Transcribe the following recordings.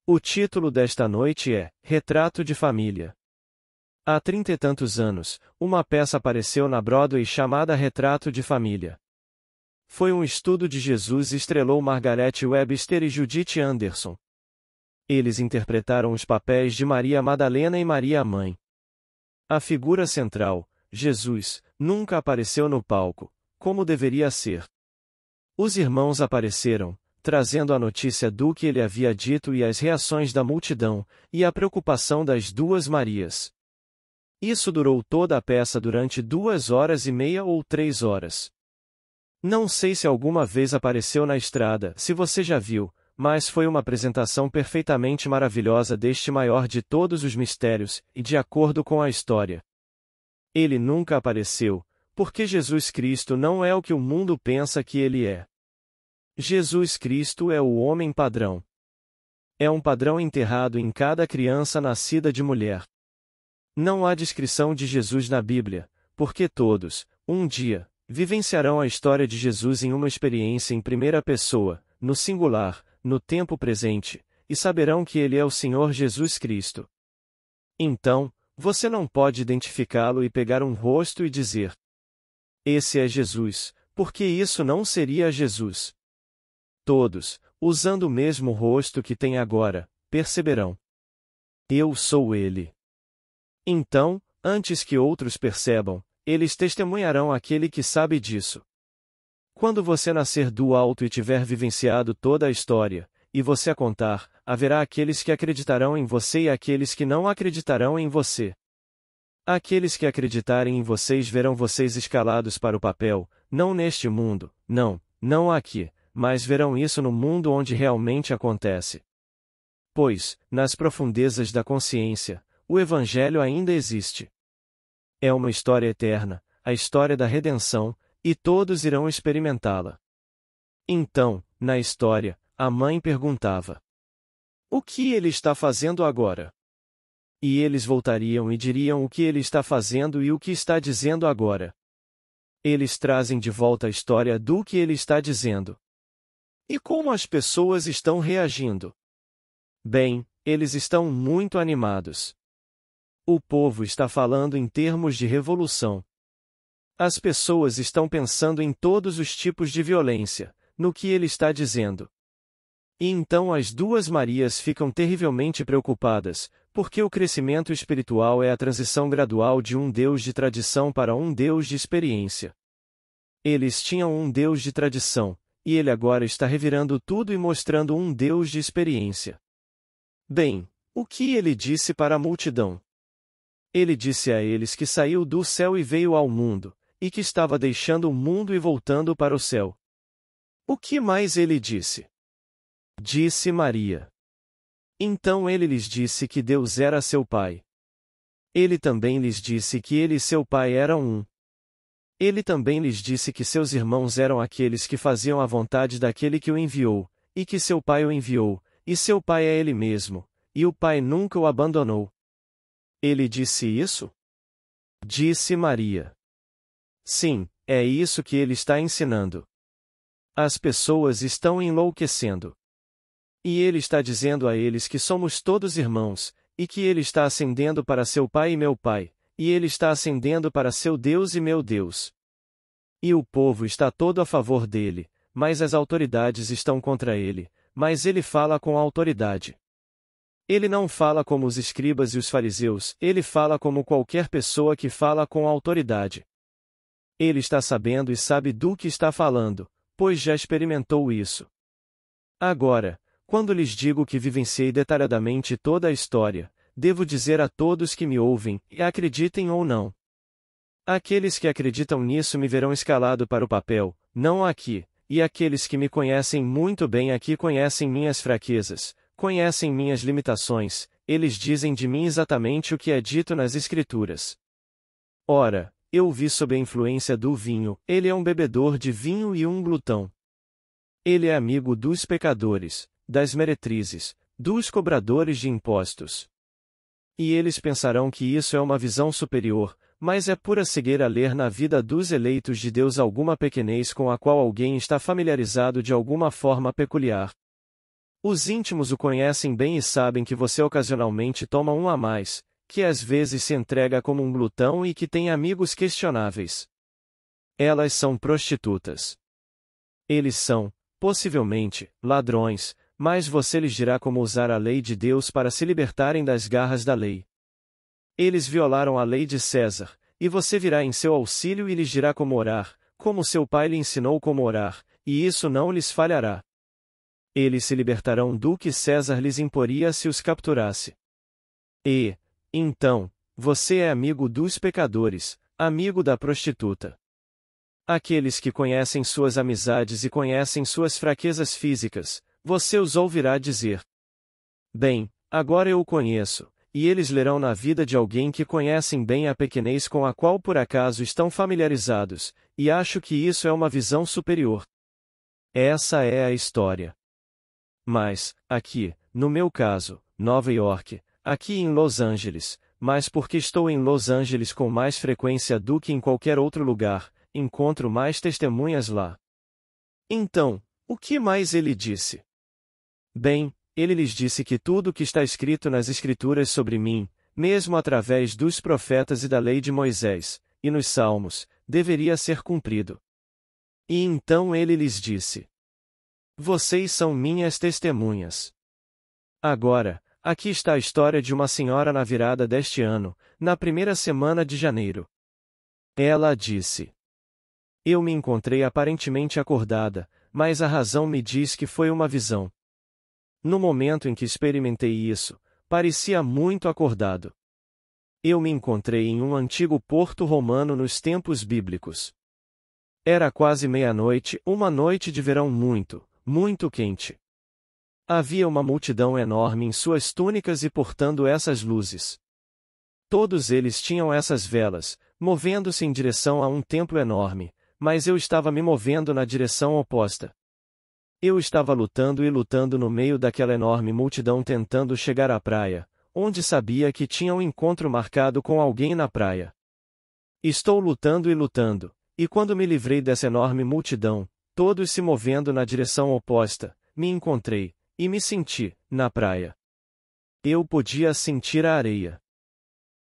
O título desta noite é Retrato de Família. Há 30 e tantos anos, uma peça apareceu na Broadway chamada Retrato de Família. Foi um estudo de Jesus e estrelou Margaret Webster e Judith Anderson. Eles interpretaram os papéis de Maria Madalena e Maria Mãe. A figura central, Jesus, nunca apareceu no palco, como deveria ser. Os irmãos apareceram, trazendo a notícia do que ele havia dito e as reações da multidão, e a preocupação das duas Marias. Isso durou toda a peça durante 2 horas e meia ou 3 horas. Não sei se alguma vez apareceu na estrada, se você já viu, mas foi uma apresentação perfeitamente maravilhosa deste maior de todos os mistérios, e de acordo com a história. Ele nunca apareceu, porque Jesus Cristo não é o que o mundo pensa que ele é. Jesus Cristo é o homem padrão. É um padrão enterrado em cada criança nascida de mulher. Não há descrição de Jesus na Bíblia, porque todos, um dia, vivenciarão a história de Jesus em uma experiência em primeira pessoa, no singular, no tempo presente, e saberão que ele é o Senhor Jesus Cristo. Então, você não pode identificá-lo e pegar um rosto e dizer: esse é Jesus, porque isso não seria Jesus. Todos, usando o mesmo rosto que tem agora, perceberão: eu sou ele. Então, antes que outros percebam, eles testemunharão aquele que sabe disso. Quando você nascer do alto e tiver vivenciado toda a história, e você a contar, haverá aqueles que acreditarão em você e aqueles que não acreditarão em você. Aqueles que acreditarem em vocês verão vocês escalados para o papel, não neste mundo, não aqui, mas verão isso no mundo onde realmente acontece. Pois, nas profundezas da consciência, o Evangelho ainda existe. É uma história eterna, a história da redenção, e todos irão experimentá-la. Então, na história, a mãe perguntava: o que ele está fazendo agora? E eles voltariam e diriam o que ele está fazendo e o que está dizendo agora. Eles trazem de volta a história do que ele está dizendo. E como as pessoas estão reagindo? Bem, eles estão muito animados. O povo está falando em termos de revolução. As pessoas estão pensando em todos os tipos de violência, no que ele está dizendo. E então as duas Marias ficam terrivelmente preocupadas, porque o crescimento espiritual é a transição gradual de um Deus de tradição para um Deus de experiência. Eles tinham um Deus de tradição, e ele agora está revirando tudo e mostrando um Deus de experiência. Bem, o que ele disse para a multidão? Ele disse a eles que saiu do céu e veio ao mundo, e que estava deixando o mundo e voltando para o céu. O que mais ele disse? Disse Maria. Então ele lhes disse que Deus era seu pai. Ele também lhes disse que ele e seu pai eram um. Ele também lhes disse que seus irmãos eram aqueles que faziam a vontade daquele que o enviou, e que seu pai o enviou, e seu pai é ele mesmo, e o pai nunca o abandonou. Ele disse isso? Disse Maria. Sim, é isso que ele está ensinando. As pessoas estão enlouquecendo. E ele está dizendo a eles que somos todos irmãos, e que ele está ascendendo para seu pai e meu pai, e ele está ascendendo para seu Deus e meu Deus. E o povo está todo a favor dele, mas as autoridades estão contra ele, mas ele fala com autoridade. Ele não fala como os escribas e os fariseus, ele fala como qualquer pessoa que fala com autoridade. Ele está sabendo e sabe do que está falando, pois já experimentou isso. Agora, quando lhes digo que vivenciei detalhadamente toda a história, devo dizer a todos que me ouvem, e acreditem ou não. Aqueles que acreditam nisso me verão escalado para o papel, não aqui, e aqueles que me conhecem muito bem aqui conhecem minhas fraquezas, conhecem minhas limitações, eles dizem de mim exatamente o que é dito nas Escrituras. Ora, eu o vi sob a influência do vinho, ele é um bebedor de vinho e um glutão. Ele é amigo dos pecadores, das meretrizes, dos cobradores de impostos. E eles pensarão que isso é uma visão superior, mas é pura cegueira ler na vida dos eleitos de Deus alguma pequenez com a qual alguém está familiarizado de alguma forma peculiar. Os íntimos o conhecem bem e sabem que você ocasionalmente toma um a mais, que às vezes se entrega como um glutão e que tem amigos questionáveis. Elas são prostitutas. Eles são, possivelmente, ladrões, mas você lhes dirá como usar a lei de Deus para se libertarem das garras da lei. Eles violaram a lei de César, e você virá em seu auxílio e lhes dirá como orar, como seu pai lhe ensinou como orar, e isso não lhes falhará. Eles se libertarão do que César lhes imporia se os capturasse. E, então, você é amigo dos pecadores, amigo da prostituta. Aqueles que conhecem suas amizades e conhecem suas fraquezas físicas, você os ouvirá dizer: bem, agora eu o conheço, e eles lerão na vida de alguém que conhecem bem a pequenez com a qual por acaso estão familiarizados, e acho que isso é uma visão superior. Essa é a história. Mas, aqui, no meu caso, Nova York, aqui em Los Angeles, mas porque estou em Los Angeles com mais frequência do que em qualquer outro lugar, encontro mais testemunhas lá. Então, o que mais ele disse? Bem, ele lhes disse que tudo o que está escrito nas Escrituras sobre mim, mesmo através dos profetas e da lei de Moisés, e nos Salmos, deveria ser cumprido. E então ele lhes disse: vocês são minhas testemunhas. Agora, aqui está a história de uma senhora na virada deste ano, na primeira semana de janeiro. Ela disse: eu me encontrei aparentemente acordada, mas a razão me diz que foi uma visão. No momento em que experimentei isso, parecia muito acordado. Eu me encontrei em um antigo porto romano nos tempos bíblicos. Era quase meia-noite, uma noite de verão muito quente. Havia uma multidão enorme em suas túnicas e portando essas luzes. Todos eles tinham essas velas, movendo-se em direção a um templo enorme, mas eu estava me movendo na direção oposta. Eu estava lutando e lutando no meio daquela enorme multidão tentando chegar à praia, onde sabia que tinha um encontro marcado com alguém na praia. Estou lutando e lutando, e quando me livrei dessa enorme multidão, todos se movendo na direção oposta, me encontrei, e me senti, na praia. Eu podia sentir a areia.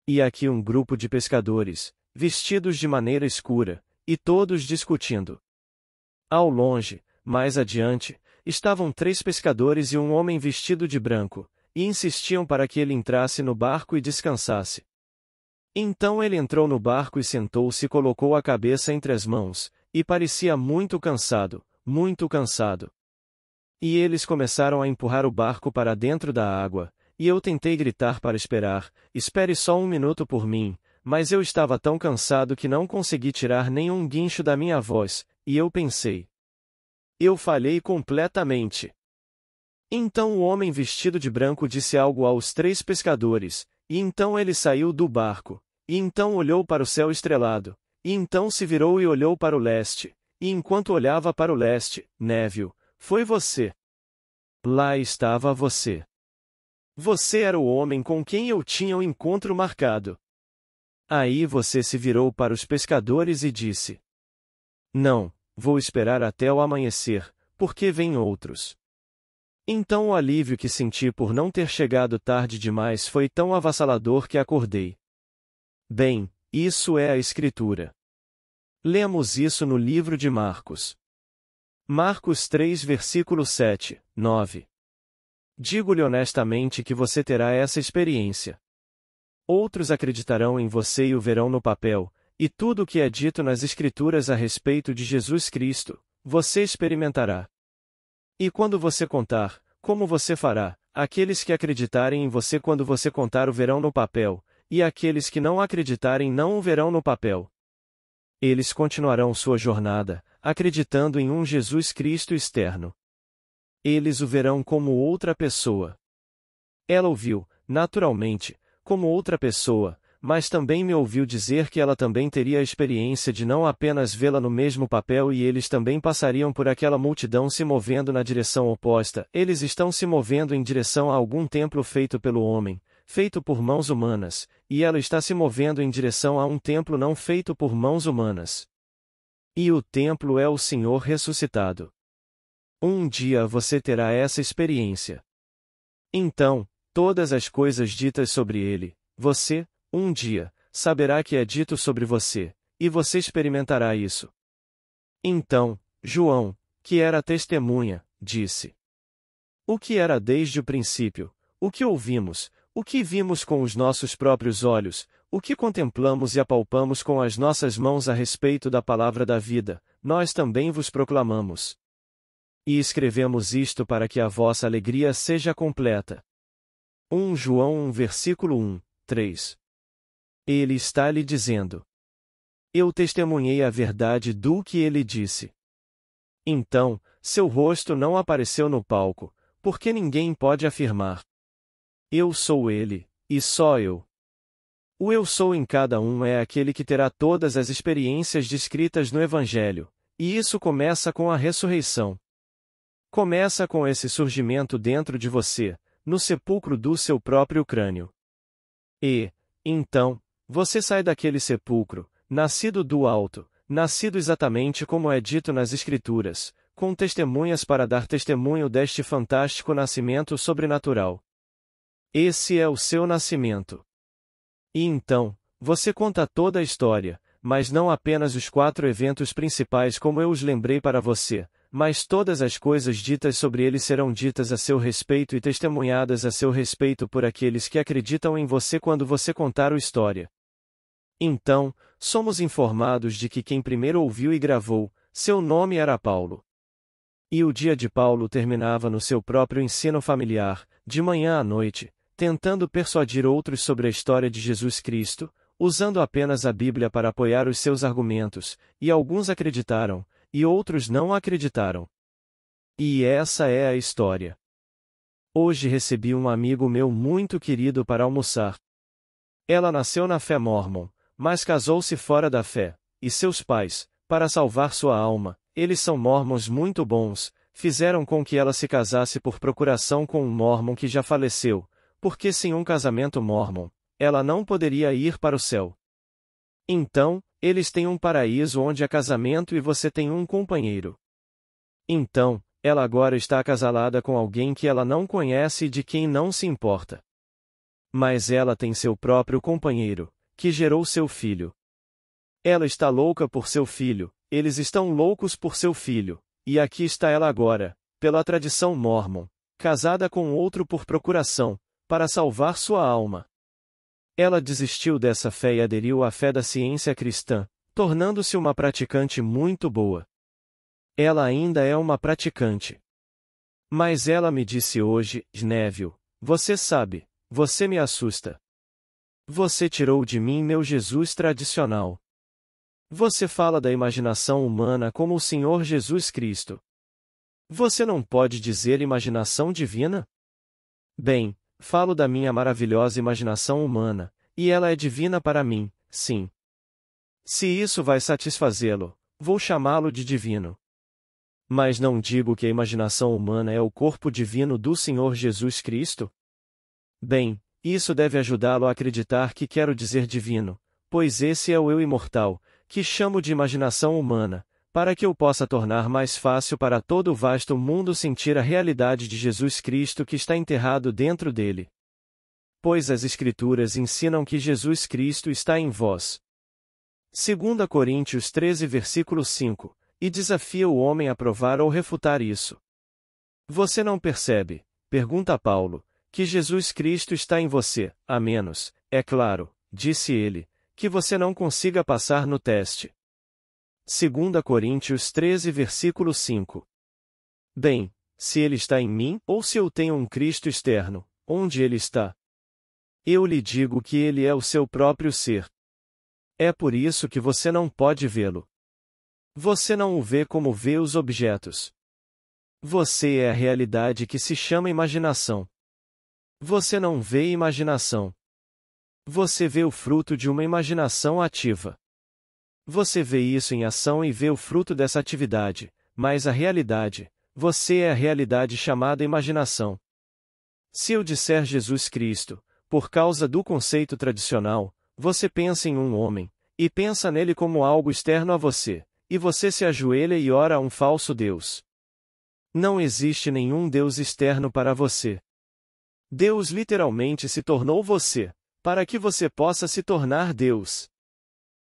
E aqui um grupo de pescadores, vestidos de maneira escura, e todos discutindo. Ao longe, mais adiante, estavam 3 pescadores e um homem vestido de branco, e insistiam para que ele entrasse no barco e descansasse. Então ele entrou no barco e sentou-se e colocou a cabeça entre as mãos, e parecia muito cansado, muito cansado. E eles começaram a empurrar o barco para dentro da água, e eu tentei gritar para esperar: espere só um minuto por mim, mas eu estava tão cansado que não consegui tirar nenhum guincho da minha voz, e eu pensei: eu falhei completamente. Então o homem vestido de branco disse algo aos 3 pescadores, e então ele saiu do barco, e então olhou para o céu estrelado, e então se virou e olhou para o leste, e enquanto olhava para o leste, Neville, foi você. Lá estava você. Você era o homem com quem eu tinha o encontro marcado. Aí você se virou para os pescadores e disse: não, vou esperar até o amanhecer, porque vêm outros. Então o alívio que senti por não ter chegado tarde demais foi tão avassalador que acordei. Bem, isso é a Escritura. Lemos isso no livro de Marcos. Marcos 3 versículo 7, 9. Digo-lhe honestamente que você terá essa experiência. Outros acreditarão em você e o verão no papel, e tudo o que é dito nas Escrituras a respeito de Jesus Cristo, você experimentará. E quando você contar, como você fará, aqueles que acreditarem em você quando você contar o verão no papel, e aqueles que não acreditarem não o verão no papel. Eles continuarão sua jornada, acreditando em um Jesus Cristo externo. Eles o verão como outra pessoa. Ela o viu, naturalmente, como outra pessoa, mas também me ouviu dizer que ela também teria a experiência de não apenas vê-la no mesmo papel e eles também passariam por aquela multidão se movendo na direção oposta. Eles estão se movendo em direção a algum templo feito pelo homem, feito por mãos humanas, e ela está se movendo em direção a um templo não feito por mãos humanas. E o templo é o Senhor ressuscitado. Um dia você terá essa experiência. Então, todas as coisas ditas sobre ele, você, um dia, saberá que é dito sobre você, e você experimentará isso. Então, João, que era testemunha, disse: o que era desde o princípio, o que ouvimos, o que vimos com os nossos próprios olhos, o que contemplamos e apalpamos com as nossas mãos a respeito da palavra da vida, nós também vos proclamamos. E escrevemos isto para que a vossa alegria seja completa. 1 João 1 versículo 1, 3. Ele está lhe dizendo: eu testemunhei a verdade do que ele disse. Então, seu rosto não apareceu no palco, porque ninguém pode afirmar: eu sou ele, e só eu. O eu sou em cada um é aquele que terá todas as experiências descritas no Evangelho, e isso começa com a ressurreição. Começa com esse surgimento dentro de você, no sepulcro do seu próprio crânio. E, então, você sai daquele sepulcro, nascido do alto, nascido exatamente como é dito nas Escrituras, com testemunhas para dar testemunho deste fantástico nascimento sobrenatural. Esse é o seu nascimento. E então, você conta toda a história, mas não apenas os 4 eventos principais como eu os lembrei para você, mas todas as coisas ditas sobre ele serão ditas a seu respeito e testemunhadas a seu respeito por aqueles que acreditam em você quando você contar a história. Então, somos informados de que quem primeiro ouviu e gravou, seu nome era Paulo. E o dia de Paulo terminava no seu próprio ensino familiar, de manhã à noite, tentando persuadir outros sobre a história de Jesus Cristo, usando apenas a Bíblia para apoiar os seus argumentos, e alguns acreditaram, e outros não acreditaram. E essa é a história. Hoje recebi um amigo meu muito querido para almoçar. Ela nasceu na fé mórmon, mas casou-se fora da fé, e seus pais, para salvar sua alma, eles são mórmons muito bons, fizeram com que ela se casasse por procuração com um mórmon que já faleceu, porque sem um casamento mórmon, ela não poderia ir para o céu. Então, eles têm um paraíso onde há casamento e você tem um companheiro. Então, ela agora está acasalada com alguém que ela não conhece e de quem não se importa. Mas ela tem seu próprio companheiro, que gerou seu filho. Ela está louca por seu filho, eles estão loucos por seu filho, e aqui está ela agora, pela tradição mórmon, casada com outro por procuração, para salvar sua alma. Ela desistiu dessa fé e aderiu à fé da ciência cristã, tornando-se uma praticante muito boa. Ela ainda é uma praticante. Mas ela me disse hoje, Neville, você sabe, você me assusta. Você tirou de mim meu Jesus tradicional. Você fala da imaginação humana como o Senhor Jesus Cristo. Você não pode dizer imaginação divina? Bem, falo da minha maravilhosa imaginação humana, e ela é divina para mim, sim. Se isso vai satisfazê-lo, vou chamá-lo de divino. Mas não digo que a imaginação humana é o corpo divino do Senhor Jesus Cristo? Bem, isso deve ajudá-lo a acreditar que quero dizer divino, pois esse é o eu imortal, que chamo de imaginação humana, para que eu possa tornar mais fácil para todo o vasto mundo sentir a realidade de Jesus Cristo que está enterrado dentro dele. Pois as Escrituras ensinam que Jesus Cristo está em vós. 2 Coríntios 13 versículo 5, e desafia o homem a provar ou refutar isso. Você não percebe, pergunta Paulo, que Jesus Cristo está em você, a menos, é claro, disse ele, que você não consiga passar no teste. 2 Coríntios 13 versículo 5. Bem, se ele está em mim, ou se eu tenho um Cristo externo, onde ele está? Eu lhe digo que ele é o seu próprio ser. É por isso que você não pode vê-lo. Você não o vê como vê os objetos. Você é a realidade que se chama imaginação. Você não vê imaginação. Você vê o fruto de uma imaginação ativa. Você vê isso em ação e vê o fruto dessa atividade, mas a realidade, você é a realidade chamada imaginação. Se eu disser Jesus Cristo, por causa do conceito tradicional, você pensa em um homem, e pensa nele como algo externo a você, e você se ajoelha e ora a um falso Deus. Não existe nenhum Deus externo para você. Deus literalmente se tornou você, para que você possa se tornar Deus.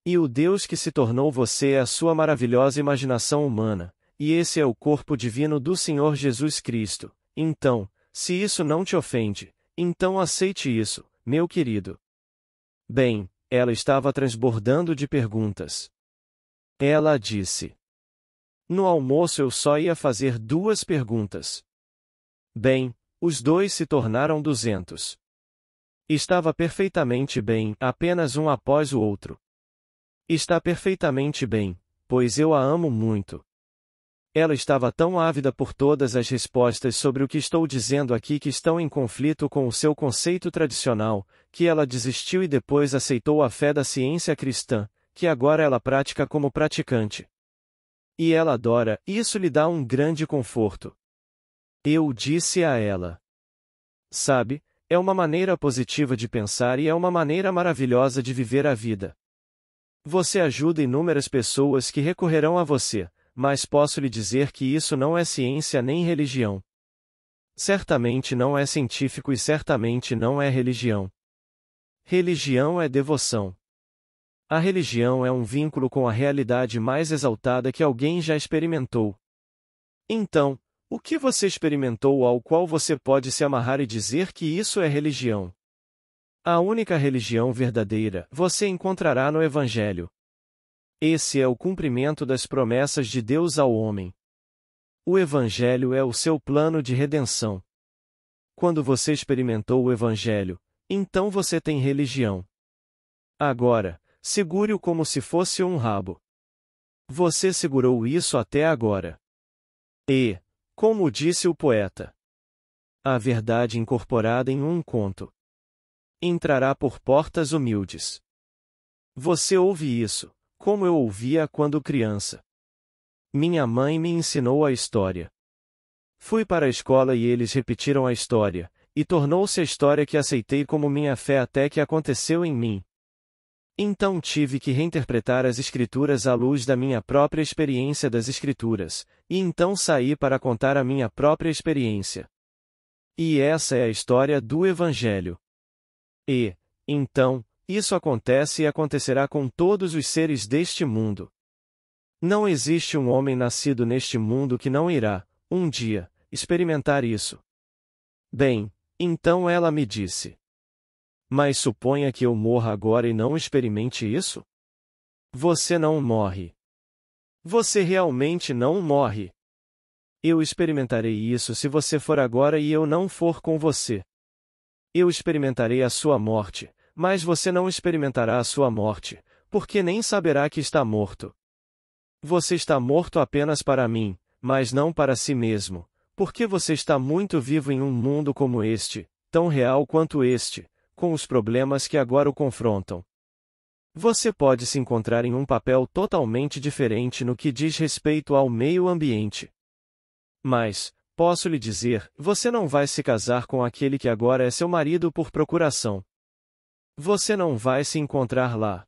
E o Deus que se tornou você é a sua maravilhosa imaginação humana, e esse é o corpo divino do Senhor Jesus Cristo. Então, se isso não te ofende, então aceite isso, meu querido. Bem, ela estava transbordando de perguntas. Ela disse: no almoço eu só ia fazer 2 perguntas. Bem, os 2 se tornaram 200. Estava perfeitamente bem, apenas um após o outro. Está perfeitamente bem, pois eu a amo muito. Ela estava tão ávida por todas as respostas sobre o que estou dizendo aqui que estão em conflito com o seu conceito tradicional, que ela desistiu e depois aceitou a fé da ciência cristã, que agora ela pratica como praticante. E ela adora, isso lhe dá um grande conforto. Eu disse a ela: sabe, é uma maneira positiva de pensar e é uma maneira maravilhosa de viver a vida. Você ajuda inúmeras pessoas que recorrerão a você, mas posso lhe dizer que isso não é ciência nem religião. Certamente não é científico e certamente não é religião. Religião é devoção. A religião é um vínculo com a realidade mais exaltada que alguém já experimentou. Então, o que você experimentou ao qual você pode se amarrar e dizer que isso é religião? A única religião verdadeira você encontrará no Evangelho. Esse é o cumprimento das promessas de Deus ao homem. O Evangelho é o seu plano de redenção. Quando você experimentou o Evangelho, então você tem religião. Agora, segure-o como se fosse um rabo. Você segurou isso até agora. E, como disse o poeta, a verdade incorporada em um conto entrará por portas humildes. Você ouve isso, como eu ouvia quando criança. Minha mãe me ensinou a história. Fui para a escola e eles repetiram a história, e tornou-se a história que aceitei como minha fé até que aconteceu em mim. Então tive que reinterpretar as Escrituras à luz da minha própria experiência das Escrituras, e então saí para contar a minha própria experiência. E essa é a história do Evangelho. E, então, isso acontece e acontecerá com todos os seres deste mundo. Não existe um homem nascido neste mundo que não irá, um dia, experimentar isso. Bem, então ela me disse: mas suponha que eu morra agora e não experimente isso? Você não morre. Você realmente não morre. Eu experimentarei isso se você for agora e eu não for com você. Eu experimentarei a sua morte, mas você não experimentará a sua morte, porque nem saberá que está morto. Você está morto apenas para mim, mas não para si mesmo, porque você está muito vivo em um mundo como este, tão real quanto este, com os problemas que agora o confrontam. Você pode se encontrar em um papel totalmente diferente no que diz respeito ao meio ambiente. Mas, posso lhe dizer, você não vai se casar com aquele que agora é seu marido por procuração. Você não vai se encontrar lá.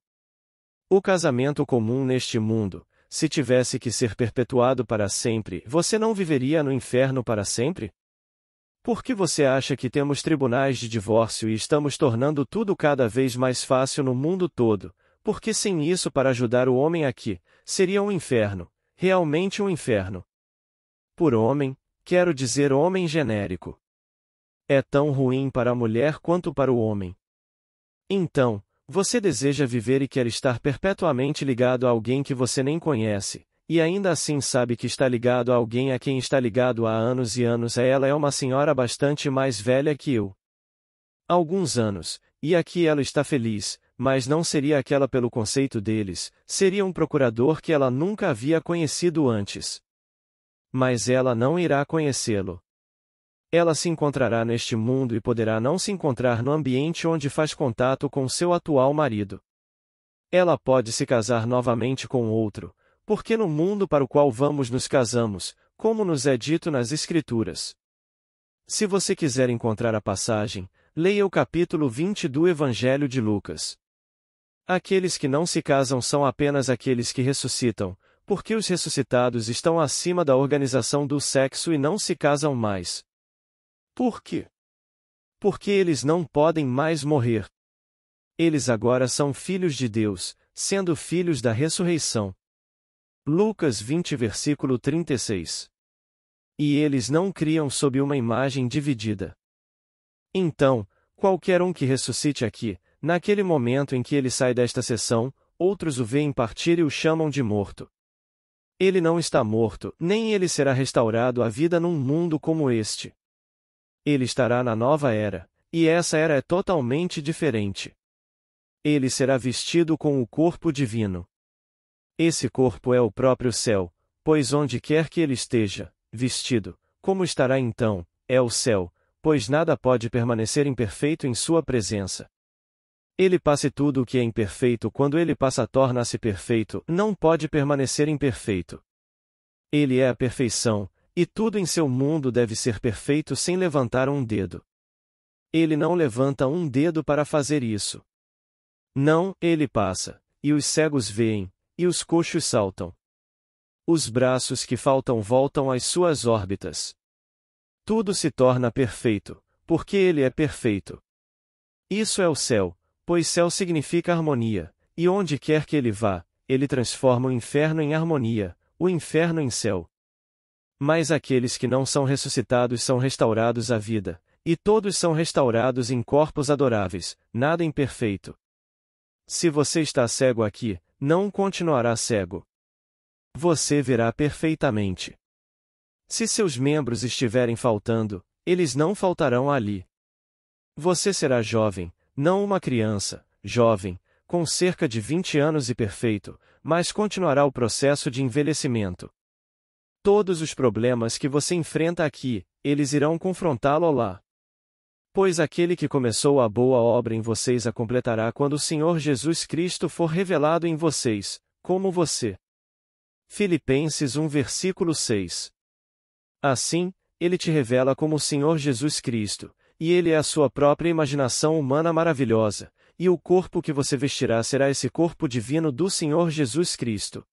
O casamento comum neste mundo, se tivesse que ser perpetuado para sempre, você não viveria no inferno para sempre? Por que você acha que temos tribunais de divórcio e estamos tornando tudo cada vez mais fácil no mundo todo? Porque sem isso para ajudar o homem aqui, seria um inferno, realmente um inferno. Por homem, quero dizer homem genérico. É tão ruim para a mulher quanto para o homem. Então, você deseja viver e quer estar perpetuamente ligado a alguém que você nem conhece, e ainda assim sabe que está ligado a alguém a quem está ligado há anos e anos. Ela é uma senhora bastante mais velha que eu. Alguns anos, e aqui ela está feliz, mas não seria aquela pelo conceito deles, seria um procurador que ela nunca havia conhecido antes. Mas ela não irá conhecê-lo. Ela se encontrará neste mundo e poderá não se encontrar no ambiente onde faz contato com seu atual marido. Ela pode se casar novamente com outro, porque no mundo para o qual vamos nos casamos, como nos é dito nas Escrituras. Se você quiser encontrar a passagem, leia o capítulo 20 do Evangelho de Lucas. Aqueles que não se casam são apenas aqueles que ressuscitam, Porque os ressuscitados estão acima da organização do sexo e não se casam mais. Por quê? Porque eles não podem mais morrer. Eles agora são filhos de Deus, sendo filhos da ressurreição. Lucas 20 versículo 36. E eles não criam sob uma imagem dividida. Então, qualquer um que ressuscite aqui, naquele momento em que ele sai desta sessão, outros o veem partir e o chamam de morto. Ele não está morto, nem ele será restaurado à vida num mundo como este. Ele estará na nova era, e essa era é totalmente diferente. Ele será vestido com o corpo divino. Esse corpo é o próprio céu, pois onde quer que ele esteja, vestido, como estará então, é o céu, pois nada pode permanecer imperfeito em sua presença. Ele passa e tudo o que é imperfeito quando ele passa torna-se perfeito, não pode permanecer imperfeito. Ele é a perfeição, e tudo em seu mundo deve ser perfeito sem levantar um dedo. Ele não levanta um dedo para fazer isso. Não, ele passa, e os cegos veem, e os coxos saltam. Os braços que faltam voltam às suas órbitas. Tudo se torna perfeito, porque ele é perfeito. Isso é o céu, pois céu significa harmonia, e onde quer que ele vá, ele transforma o inferno em harmonia, o inferno em céu. Mas aqueles que não são ressuscitados são restaurados à vida, e todos são restaurados em corpos adoráveis, nada imperfeito. Se você está cego aqui, não continuará cego. Você verá perfeitamente. Se seus membros estiverem faltando, eles não faltarão ali. Você será jovem, não uma criança, jovem, com cerca de 20 anos e perfeito, mas continuará o processo de envelhecimento. Todos os problemas que você enfrenta aqui, eles irão confrontá-lo lá. Pois aquele que começou a boa obra em vocês a completará quando o Senhor Jesus Cristo for revelado em vocês, como você. Filipenses 1 versículo 6. Assim, ele te revela como o Senhor Jesus Cristo, e ele é a sua própria imaginação humana maravilhosa, e o corpo que você vestirá será esse corpo divino do Senhor Jesus Cristo.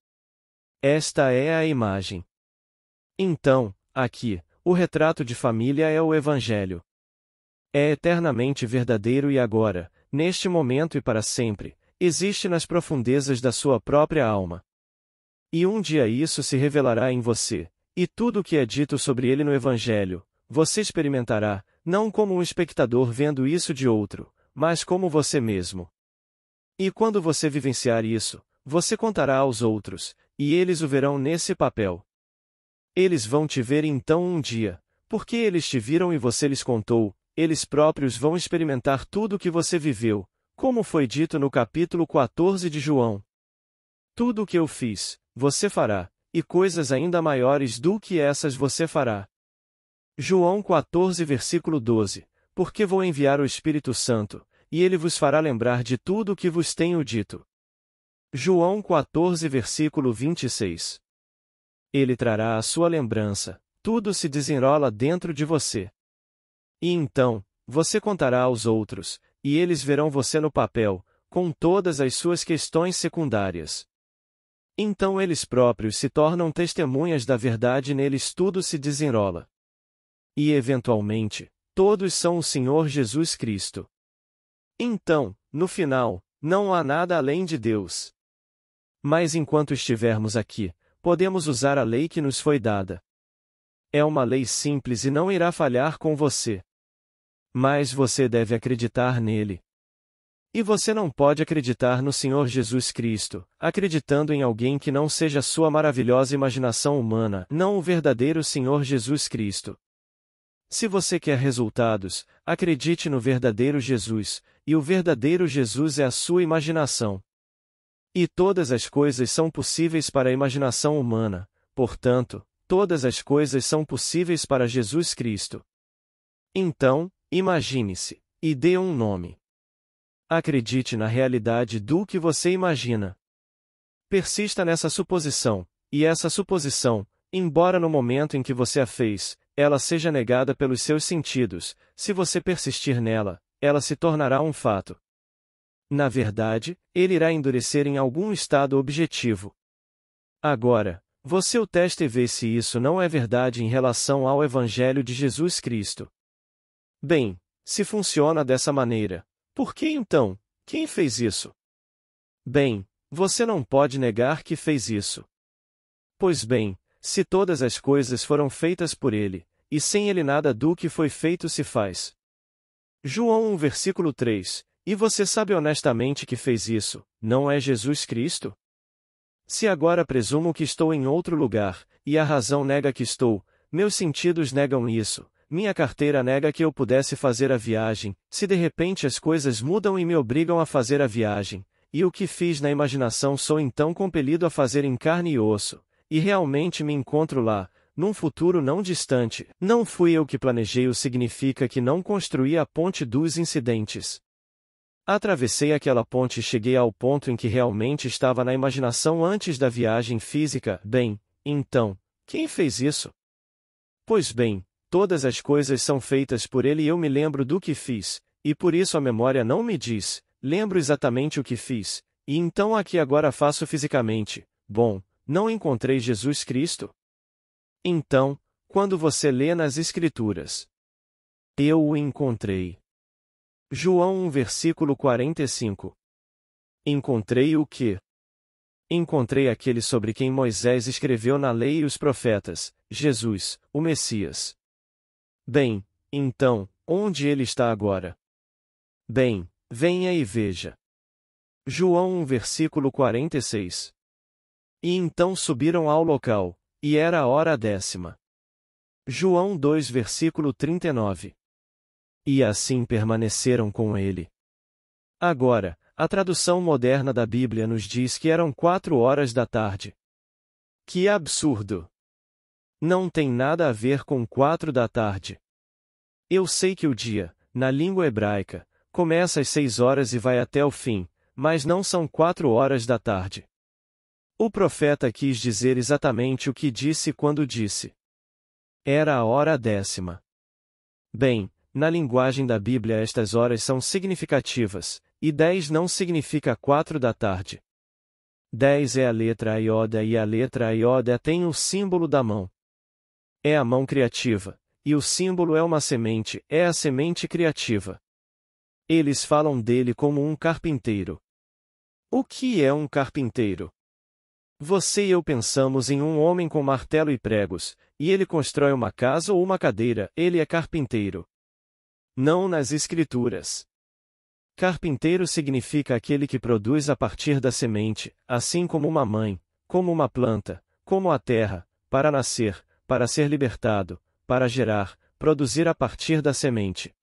Esta é a imagem. Então, aqui, o retrato de família é o Evangelho. É eternamente verdadeiro e agora, neste momento e para sempre, existe nas profundezas da sua própria alma. E um dia isso se revelará em você, e tudo o que é dito sobre ele no Evangelho, você experimentará, não como um espectador vendo isso de outro, mas como você mesmo. E quando você vivenciar isso, você contará aos outros, e eles o verão nesse papel. Eles vão te ver então um dia, porque eles te viram e você lhes contou, eles próprios vão experimentar tudo o que você viveu, como foi dito no capítulo 14 de João. Tudo o que eu fiz, você fará, e coisas ainda maiores do que essas você fará. João 14 versículo 12, porque vou enviar o Espírito Santo, e ele vos fará lembrar de tudo o que vos tenho dito. João 14 versículo 26. Ele trará a sua lembrança, tudo se desenrola dentro de você. E então, você contará aos outros, e eles verão você no papel, com todas as suas questões secundárias. Então eles próprios se tornam testemunhas da verdade e neles tudo se desenrola. E eventualmente, todos são o Senhor Jesus Cristo. Então, no final, não há nada além de Deus. Mas enquanto estivermos aqui, podemos usar a lei que nos foi dada. É uma lei simples e não irá falhar com você. Mas você deve acreditar nele. E você não pode acreditar no Senhor Jesus Cristo, acreditando em alguém que não seja sua maravilhosa imaginação humana, não o verdadeiro Senhor Jesus Cristo. Se você quer resultados, acredite no verdadeiro Jesus, e o verdadeiro Jesus é a sua imaginação. E todas as coisas são possíveis para a imaginação humana, portanto, todas as coisas são possíveis para Jesus Cristo. Então, imagine-se, e dê um nome. Acredite na realidade do que você imagina. Persista nessa suposição, e essa suposição, embora no momento em que você a fez, ela seja negada pelos seus sentidos, se você persistir nela, ela se tornará um fato. Na verdade, ele irá endurecer em algum estado objetivo. Agora, você o testa e vê se isso não é verdade em relação ao Evangelho de Jesus Cristo. Bem, se funciona dessa maneira, por que então, quem fez isso? Bem, você não pode negar que fez isso. Pois bem, se todas as coisas foram feitas por ele, e sem ele nada do que foi feito se faz. João 1 versículo 3, e você sabe honestamente que fez isso, não é Jesus Cristo? Se agora presumo que estou em outro lugar, e a razão nega que estou, meus sentidos negam isso, minha carteira nega que eu pudesse fazer a viagem, se de repente as coisas mudam e me obrigam a fazer a viagem, e o que fiz na imaginação sou então compelido a fazer em carne e osso, e realmente me encontro lá, num futuro não distante, não fui eu que planejei o significa que não construí a ponte dos incidentes. Atravessei aquela ponte e cheguei ao ponto em que realmente estava na imaginação antes da viagem física. Bem, então, quem fez isso? Pois bem, todas as coisas são feitas por ele e eu me lembro do que fiz, e por isso a memória não me diz, lembro exatamente o que fiz, e então aqui agora faço fisicamente. Bom, não encontrei Jesus Cristo? Então, quando você lê nas Escrituras, eu o encontrei. João 1 versículo 45. Encontrei o quê? Encontrei aquele sobre quem Moisés escreveu na lei e os profetas, Jesus, o Messias. Bem, então, onde ele está agora? Bem, venha e veja. João 1 versículo 46. E então subiram ao local, e era a hora 10ª. João 2 versículo 39. E assim permaneceram com ele. Agora, a tradução moderna da Bíblia nos diz que eram 4 horas da tarde. Que absurdo! Não tem nada a ver com 4 da tarde. Eu sei que o dia, na língua hebraica, começa às 6 horas e vai até o fim, mas não são 4 horas da tarde. O profeta quis dizer exatamente o que disse quando disse. Era a hora 10ª. Bem, na linguagem da Bíblia estas horas são significativas, e 10 não significa 4 da tarde. 10 é a letra iota e a letra iota tem o símbolo da mão. É a mão criativa, e o símbolo é uma semente, é a semente criativa. Eles falam dele como um carpinteiro. O que é um carpinteiro? Você e eu pensamos em um homem com martelo e pregos, e ele constrói uma casa ou uma cadeira, ele é carpinteiro. Não nas Escrituras. Carpinteiro significa aquele que produz a partir da semente, assim como uma mãe, como uma planta, como a terra, para nascer, para ser libertado, para gerar, produzir a partir da semente.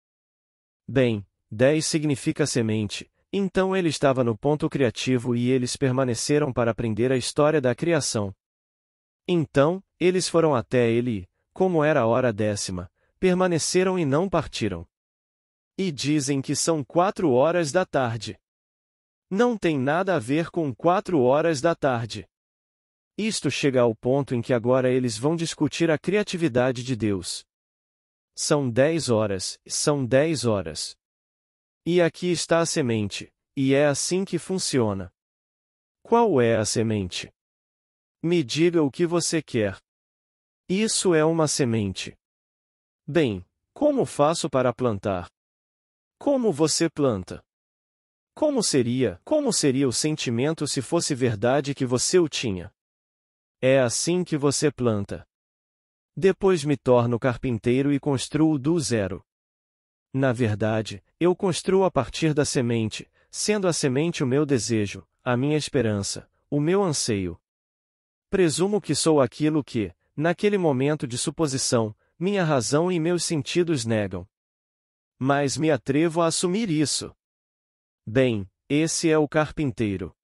Bem, 10 significa semente, então ele estava no ponto criativo e eles permaneceram para aprender a história da criação. Então, eles foram até ele e, como era a hora 10ª, permaneceram e não partiram. E dizem que são 4 horas da tarde. Não tem nada a ver com 4 horas da tarde. Isto chega ao ponto em que agora eles vão discutir a criatividade de Deus. São 10 horas, são 10 horas. E aqui está a semente, e é assim que funciona. Qual é a semente? Me diga o que você quer. Isso é uma semente. Bem, como faço para plantar? Como você planta? Como seria o sentimento se fosse verdade que você o tinha? É assim que você planta. Depois me torno carpinteiro e construo do zero. Na verdade, eu construo a partir da semente, sendo a semente o meu desejo, a minha esperança, o meu anseio. Presumo que sou aquilo que, naquele momento de suposição, minha razão e meus sentidos negam. Mas me atrevo a assumir isso. Bem, esse é o carpinteiro.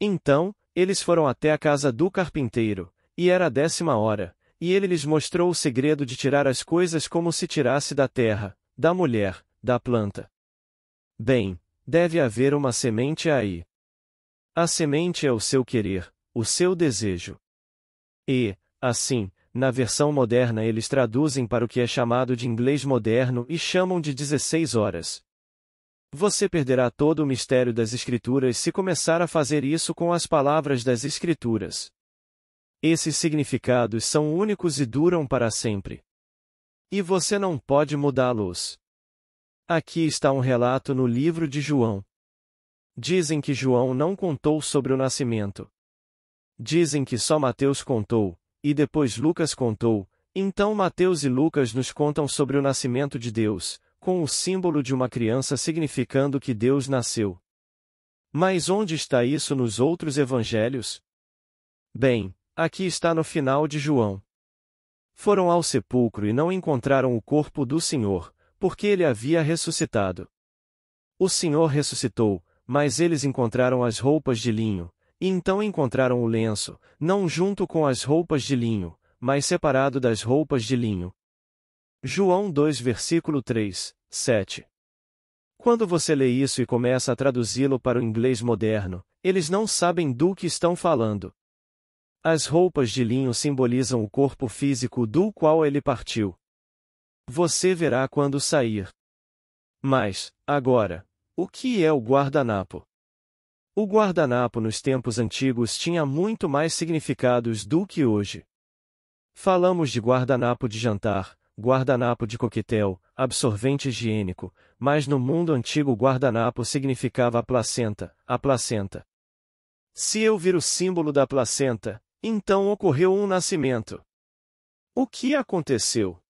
Então, eles foram até a casa do carpinteiro, e era a 10ª hora, e ele lhes mostrou o segredo de tirar as coisas como se tirasse da terra, da mulher, da planta. Bem, deve haver uma semente aí. A semente é o seu querer, o seu desejo. E, assim, na versão moderna eles traduzem para o que é chamado de inglês moderno e chamam de 16 horas. Você perderá todo o mistério das Escrituras se começar a fazer isso com as palavras das Escrituras. Esses significados são únicos e duram para sempre. E você não pode mudá-los. Aqui está um relato no livro de João. Dizem que João não contou sobre o nascimento. Dizem que só Mateus contou, e depois Lucas contou, então Mateus e Lucas nos contam sobre o nascimento de Deus, com o símbolo de uma criança significando que Deus nasceu. Mas onde está isso nos outros evangelhos? Bem, aqui está no final de João. Foram ao sepulcro e não encontraram o corpo do Senhor, porque ele havia ressuscitado. O Senhor ressuscitou, mas eles encontraram as roupas de linho, e então encontraram o lenço, não junto com as roupas de linho, mas separado das roupas de linho. João 2 versículo 3, 7. Quando você lê isso e começa a traduzi-lo para o inglês moderno, eles não sabem do que estão falando. As roupas de linho simbolizam o corpo físico do qual ele partiu. Você verá quando sair. Mas, agora, o que é o guardanapo? O guardanapo nos tempos antigos tinha muito mais significados do que hoje. Falamos de guardanapo de jantar, guardanapo de coquetel, absorvente higiênico, mas no mundo antigo guardanapo significava a placenta, a placenta. Se eu vir o símbolo da placenta, então ocorreu um nascimento. O que aconteceu?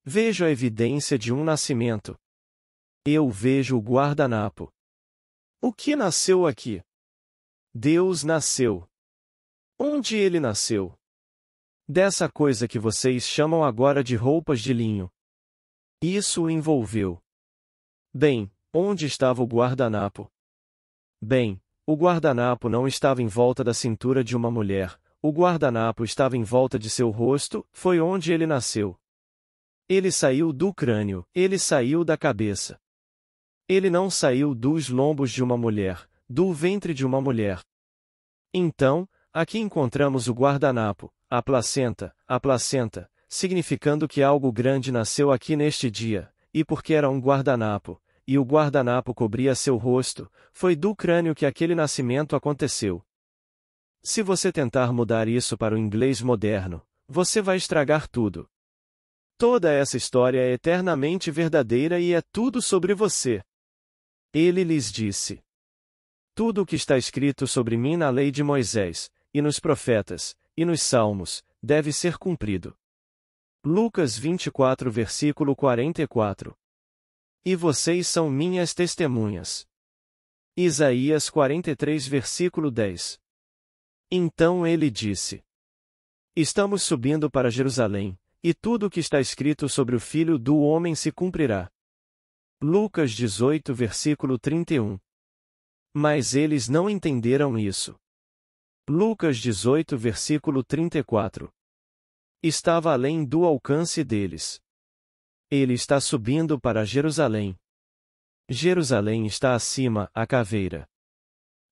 Vejo a evidência de um nascimento. Eu vejo o guardanapo. O que nasceu aqui? Deus nasceu. Onde ele nasceu? Dessa coisa que vocês chamam agora de roupas de linho. Isso o envolveu. Bem, onde estava o guardanapo? Bem, o guardanapo não estava em volta da cintura de uma mulher, o guardanapo estava em volta de seu rosto, foi onde ele nasceu. Ele saiu do crânio, ele saiu da cabeça. Ele não saiu dos lombos de uma mulher, do ventre de uma mulher. Então, aqui encontramos o guardanapo, a placenta, significando que algo grande nasceu aqui neste dia, e porque era um guardanapo, e o guardanapo cobria seu rosto, foi do crânio que aquele nascimento aconteceu. Se você tentar mudar isso para o inglês moderno, você vai estragar tudo. Toda essa história é eternamente verdadeira e é tudo sobre você. Ele lhes disse: tudo o que está escrito sobre mim na lei de Moisés, e nos profetas, e nos salmos, deve ser cumprido. Lucas 24 versículo 44. E vocês são minhas testemunhas. Isaías 43 versículo 10. Então ele disse: estamos subindo para Jerusalém, e tudo o que está escrito sobre o Filho do Homem se cumprirá. Lucas 18 versículo 31. Mas eles não entenderam isso. Lucas 18 versículo 34. Estava além do alcance deles. Ele está subindo para Jerusalém. Jerusalém está acima, a caveira.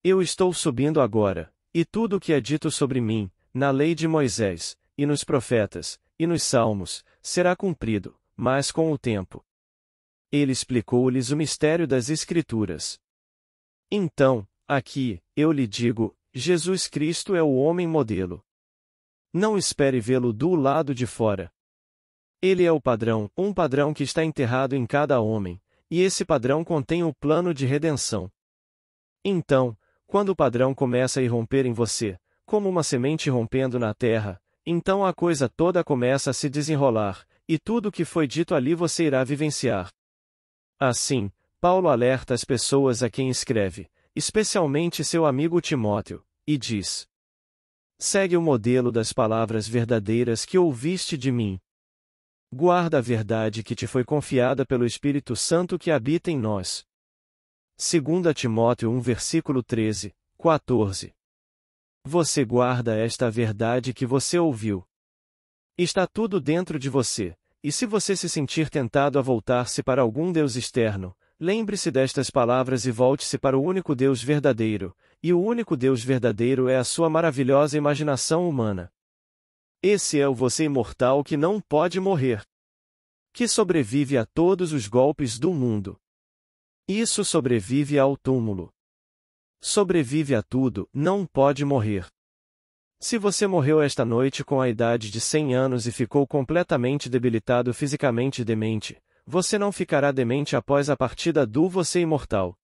Eu estou subindo agora, e tudo o que é dito sobre mim, na lei de Moisés, e nos profetas, e nos salmos, será cumprido, mas com o tempo. Ele explicou-lhes o mistério das Escrituras. Então, aqui, eu lhe digo, Jesus Cristo é o homem modelo. Não espere vê-lo do lado de fora. Ele é o padrão, um padrão que está enterrado em cada homem, e esse padrão contém o plano de redenção. Então, quando o padrão começa a irromper em você, como uma semente rompendo na terra, então a coisa toda começa a se desenrolar, e tudo o que foi dito ali você irá vivenciar. Assim, Paulo alerta as pessoas a quem escreve, especialmente seu amigo Timóteo, e diz: segue o modelo das palavras verdadeiras que ouviste de mim. Guarda a verdade que te foi confiada pelo Espírito Santo que habita em nós. 2 Timóteo 1 versículo 13, 14. Você guarda esta verdade que você ouviu. Está tudo dentro de você, e se você se sentir tentado a voltar-se para algum Deus externo, lembre-se destas palavras e volte-se para o único Deus verdadeiro, e o único Deus verdadeiro é a sua maravilhosa imaginação humana. Esse é o você imortal que não pode morrer. Que sobrevive a todos os golpes do mundo. Isso sobrevive ao túmulo. Sobrevive a tudo, não pode morrer. Se você morreu esta noite com a idade de 100 anos e ficou completamente debilitado fisicamente e demente, você não ficará demente após a partida do você imortal.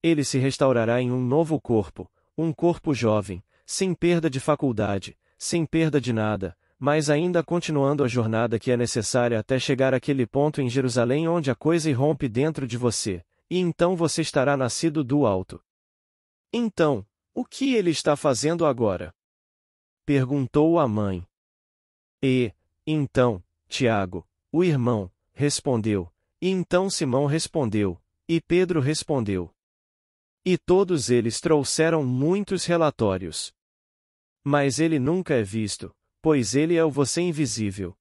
Ele se restaurará em um novo corpo, um corpo jovem, sem perda de faculdade, sem perda de nada, mas ainda continuando a jornada que é necessária até chegar àquele ponto em Jerusalém onde a coisa irrompe dentro de você, e então você estará nascido do alto. Então, o que ele está fazendo agora? Perguntou a mãe. Então, Tiago, o irmão, respondeu, e então Simão respondeu, e Pedro respondeu. E todos eles trouxeram muitos relatórios. Mas ele nunca é visto, pois ele é o você invisível.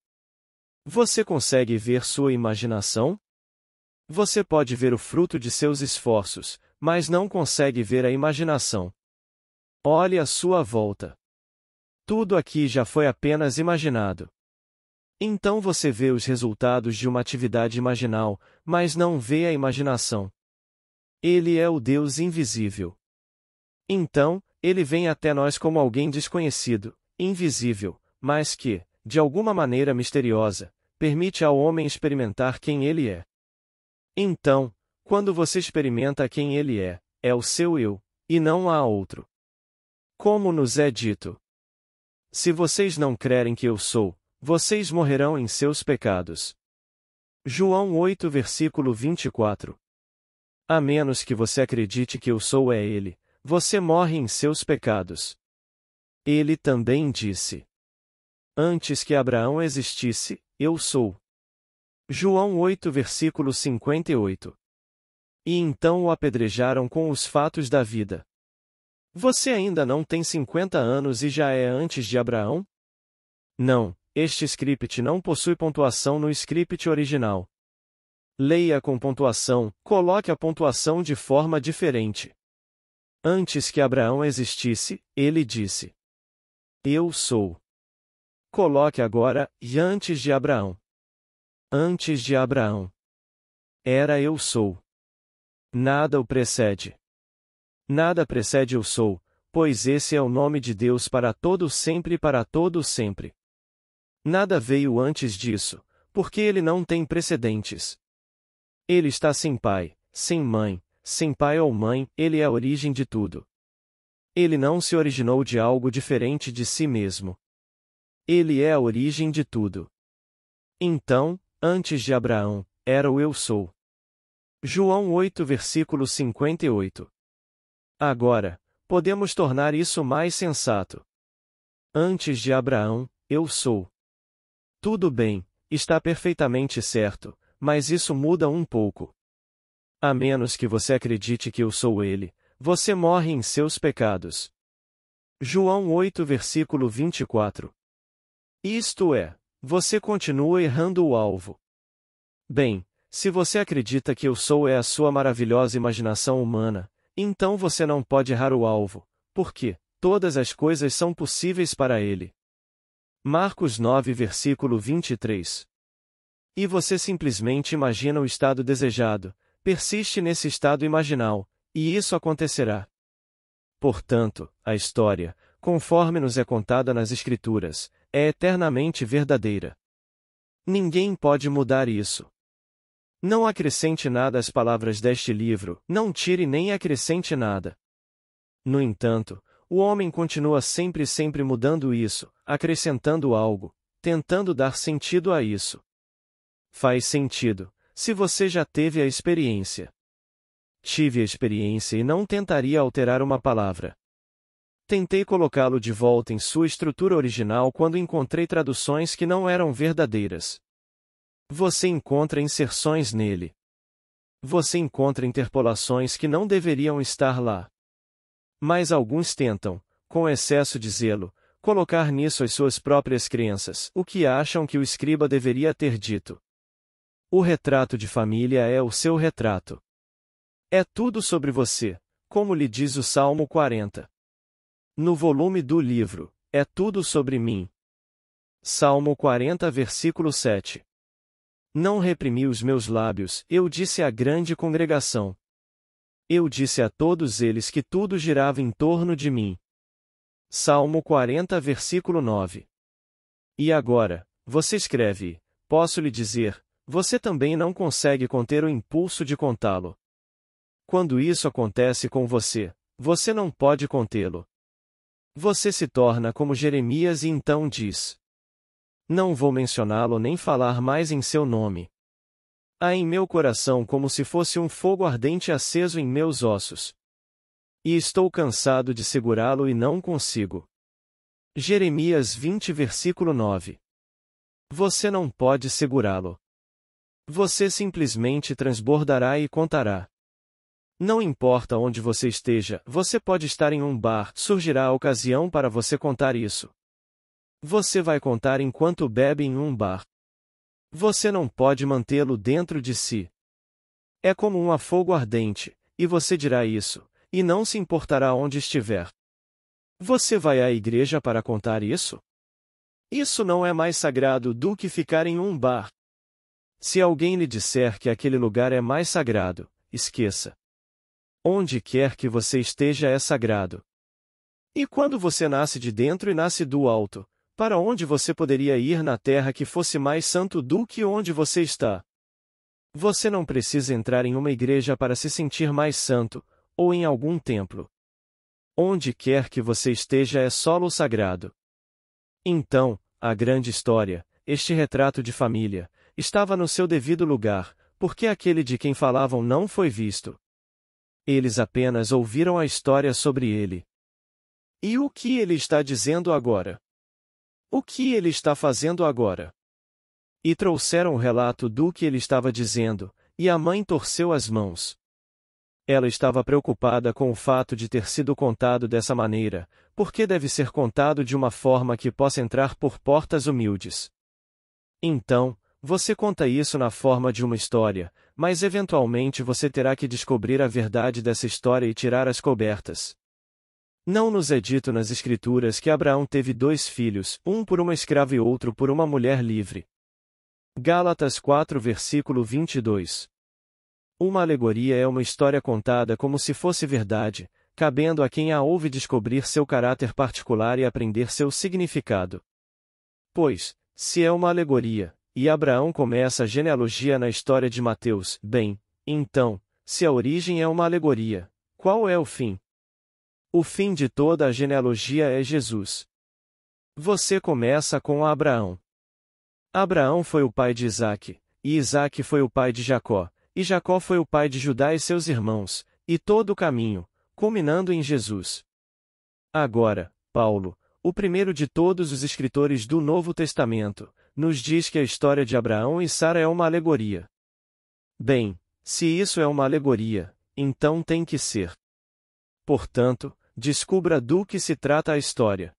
Você consegue ver sua imaginação? Você pode ver o fruto de seus esforços, mas não consegue ver a imaginação. Olhe à sua volta. Tudo aqui já foi apenas imaginado. Então você vê os resultados de uma atividade imaginal, mas não vê a imaginação. Ele é o Deus invisível. Então, ele vem até nós como alguém desconhecido, invisível, mas que, de alguma maneira misteriosa, permite ao homem experimentar quem ele é. Então, quando você experimenta quem ele é o seu eu, e não há outro. Como nos é dito: se vocês não crerem que eu sou, vocês morrerão em seus pecados. João 8 versículo 24. A menos que você acredite que eu sou ele, você morre em seus pecados. Ele também disse: antes que Abraão existisse, eu sou. João 8 versículo 58. E então o apedrejaram com os fatos da vida. Você ainda não tem 50 anos e já é antes de Abraão? Não, este script não possui pontuação no script original. Leia com pontuação, coloque a pontuação de forma diferente. Antes que Abraão existisse, ele disse: eu sou. Coloque agora, e antes de Abraão. Antes de Abraão. Era eu sou. Nada o precede. Nada precede eu sou, pois esse é o nome de Deus para todo sempre e para todo sempre. Nada veio antes disso, porque ele não tem precedentes. Ele está sem pai, sem pai ou mãe, ele é a origem de tudo. Ele não se originou de algo diferente de si mesmo. Ele é a origem de tudo. Então, antes de Abraão, era o eu sou. João 8 versículo 58. Agora, podemos tornar isso mais sensato. Antes de Abraão, eu sou. Tudo bem, está perfeitamente certo, mas isso muda um pouco. A menos que você acredite que eu sou ele, você morre em seus pecados. João 8 versículo 24. Isto é, você continua errando o alvo. Bem, se você acredita que eu sou a sua maravilhosa imaginação humana, então você não pode errar o alvo, porque todas as coisas são possíveis para ele. Marcos 9 versículo 23. E você simplesmente imagina o estado desejado, persiste nesse estado imaginal, e isso acontecerá. Portanto, a história, conforme nos é contada nas Escrituras, é eternamente verdadeira. Ninguém pode mudar isso. Não acrescente nada às palavras deste livro, não tire nem acrescente nada. No entanto, o homem continua sempre mudando isso, acrescentando algo, tentando dar sentido a isso. Faz sentido, se você já teve a experiência. Tive a experiência e não tentaria alterar uma palavra. Tentei colocá-lo de volta em sua estrutura original quando encontrei traduções que não eram verdadeiras. Você encontra inserções nele. Você encontra interpolações que não deveriam estar lá. Mas alguns tentam, com excesso de zelo, colocar nisso as suas próprias crenças, o que acham que o escriba deveria ter dito. O retrato de família é o seu retrato. É tudo sobre você, como lhe diz o Salmo 40. No volume do livro, é tudo sobre mim. Salmo 40 versículo 7. Não reprimi os meus lábios, eu disse à grande congregação. Eu disse a todos eles que tudo girava em torno de mim. Salmo 40 versículo 9. E agora, você escreve, posso lhe dizer, você também não consegue conter o impulso de contá-lo. Quando isso acontece com você, você não pode contê-lo. Você se torna como Jeremias e então diz: não vou mencioná-lo nem falar mais em seu nome. Há em meu coração como se fosse um fogo ardente aceso em meus ossos. E estou cansado de segurá-lo e não consigo. Jeremias 20 versículo 9. Você não pode segurá-lo. Você simplesmente transbordará e contará. Não importa onde você esteja, você pode estar em um bar, surgirá a ocasião para você contar isso. Você vai contar enquanto bebe em um bar. Você não pode mantê-lo dentro de si. É como um fogo ardente, e você dirá isso, e não se importará onde estiver. Você vai à igreja para contar isso? Isso não é mais sagrado do que ficar em um bar. Se alguém lhe disser que aquele lugar é mais sagrado, esqueça. Onde quer que você esteja é sagrado. E quando você nasce de dentro e nasce do alto, para onde você poderia ir na terra que fosse mais santo do que onde você está? Você não precisa entrar em uma igreja para se sentir mais santo, ou em algum templo. Onde quer que você esteja é solo sagrado. Então, a grande história, este retrato de família, estava no seu devido lugar, porque aquele de quem falavam não foi visto. Eles apenas ouviram a história sobre ele. E o que ele está dizendo agora? O que ele está fazendo agora? E trouxeram o relato do que ele estava dizendo, e a mãe torceu as mãos. Ela estava preocupada com o fato de ter sido contado dessa maneira, porque deve ser contado de uma forma que possa entrar por portas humildes. Então, você conta isso na forma de uma história, mas eventualmente você terá que descobrir a verdade dessa história e tirar as cobertas. Não nos é dito nas Escrituras que Abraão teve 2 filhos, um por uma escrava e outro por uma mulher livre. Gálatas 4 versículo 22. Uma alegoria é uma história contada como se fosse verdade, cabendo a quem a ouve descobrir seu caráter particular e aprender seu significado. Pois, se é uma alegoria, e Abraão começa a genealogia na história de Mateus, bem, então, se a origem é uma alegoria, qual é o fim? O fim de toda a genealogia é Jesus. Você começa com Abraão. Abraão foi o pai de Isaque, e Isaque foi o pai de Jacó, e Jacó foi o pai de Judá e seus irmãos, e todo o caminho, culminando em Jesus. Agora, Paulo, o primeiro de todos os escritores do Novo Testamento, nos diz que a história de Abraão e Sara é uma alegoria. Bem, se isso é uma alegoria, então tem que ser. Portanto, descubra do que se trata a história.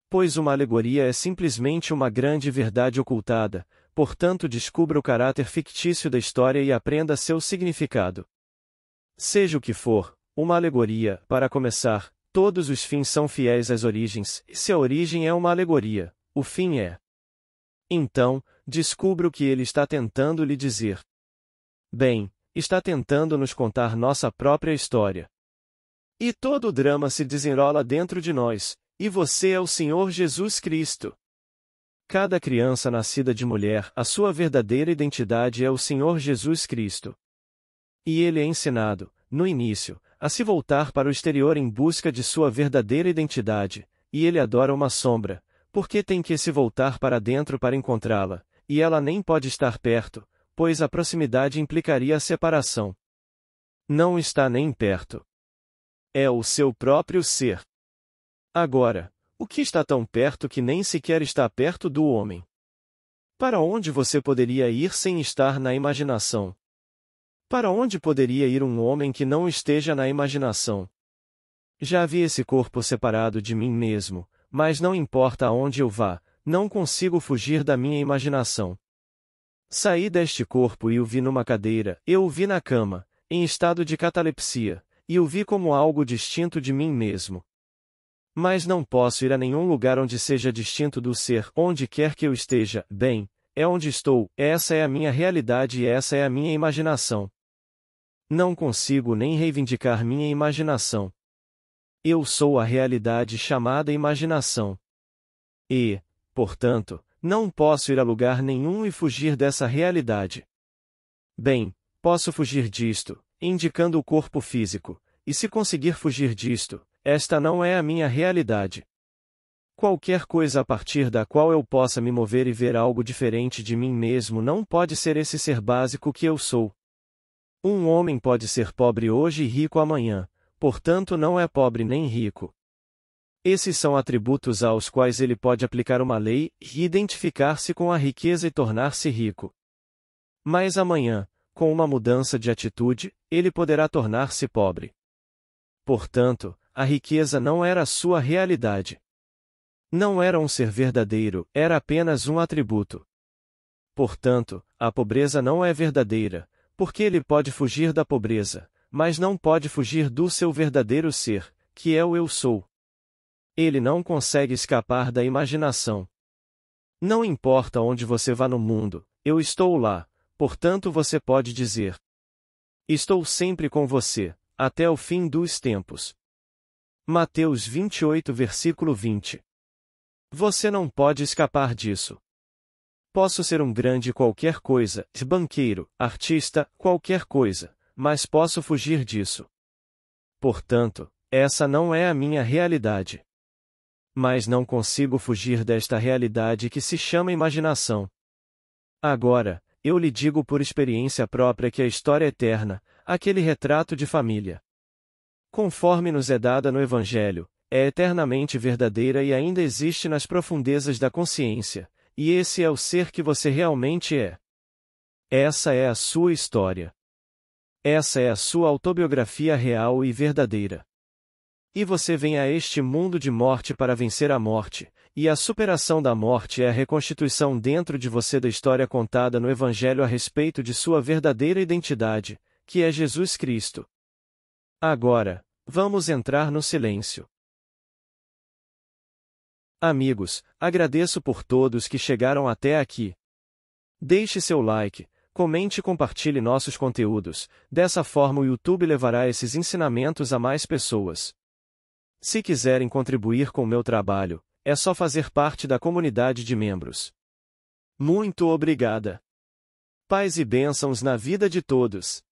Pois uma alegoria é simplesmente uma grande verdade ocultada, portanto descubra o caráter fictício da história e aprenda seu significado. Seja o que for, uma alegoria, para começar, todos os fins são fiéis às origens, e se a origem é uma alegoria, o fim é. Então, descubra o que ele está tentando lhe dizer. Bem, está tentando nos contar nossa própria história. E todo o drama se desenrola dentro de nós, e você é o Senhor Jesus Cristo. Cada criança nascida de mulher, a sua verdadeira identidade é o Senhor Jesus Cristo. E ele é ensinado, no início, a se voltar para o exterior em busca de sua verdadeira identidade, e ele adora uma sombra, porque tem que se voltar para dentro para encontrá-la, e ela nem pode estar perto, pois a proximidade implicaria a separação. Não está nem perto. É o seu próprio ser. Agora, o que está tão perto que nem sequer está perto do homem? Para onde você poderia ir sem estar na imaginação? Para onde poderia ir um homem que não esteja na imaginação? Já vi esse corpo separado de mim mesmo, mas não importa aonde eu vá, não consigo fugir da minha imaginação. Saí deste corpo e o vi numa cadeira, eu o vi na cama, em estado de catalepsia, e o vi como algo distinto de mim mesmo. Mas não posso ir a nenhum lugar onde seja distinto do ser, onde quer que eu esteja, bem, é onde estou, essa é a minha realidade e essa é a minha imaginação. Não consigo nem reivindicar minha imaginação. Eu sou a realidade chamada imaginação. E, portanto, não posso ir a lugar nenhum e fugir dessa realidade. Bem, posso fugir disto, indicando o corpo físico, e se conseguir fugir disto, esta não é a minha realidade. Qualquer coisa a partir da qual eu possa me mover e ver algo diferente de mim mesmo não pode ser esse ser básico que eu sou. Um homem pode ser pobre hoje e rico amanhã, portanto não é pobre nem rico. Esses são atributos aos quais ele pode aplicar uma lei e identificar-se com a riqueza e tornar-se rico. Mas amanhã, com uma mudança de atitude, ele poderá tornar-se pobre. Portanto, a riqueza não era a sua realidade. Não era um ser verdadeiro, era apenas um atributo. Portanto, a pobreza não é verdadeira, porque ele pode fugir da pobreza, mas não pode fugir do seu verdadeiro ser, que é o eu sou. Ele não consegue escapar da imaginação. Não importa onde você vá no mundo, eu estou lá, portanto você pode dizer: estou sempre com você, até o fim dos tempos. Mateus 28, versículo 20. Você não pode escapar disso. Posso ser um grande qualquer coisa, banqueiro, artista, qualquer coisa, mas posso fugir disso. Portanto, essa não é a minha realidade. Mas não consigo fugir desta realidade que se chama imaginação. Agora, eu lhe digo por experiência própria que a história eterna, aquele retrato de família, conforme nos é dada no Evangelho, é eternamente verdadeira e ainda existe nas profundezas da consciência, e esse é o ser que você realmente é. Essa é a sua história. Essa é a sua autobiografia real e verdadeira. E você vem a este mundo de morte para vencer a morte, e a superação da morte é a reconstituição dentro de você da história contada no Evangelho a respeito de sua verdadeira identidade, que é Jesus Cristo. Agora, vamos entrar no silêncio. Amigos, agradeço por todos que chegaram até aqui. Deixe seu like, comente e compartilhe nossos conteúdos, dessa forma o YouTube levará esses ensinamentos a mais pessoas. Se quiserem contribuir com o meu trabalho, é só fazer parte da comunidade de membros. Muito obrigada. Paz e bênçãos na vida de todos.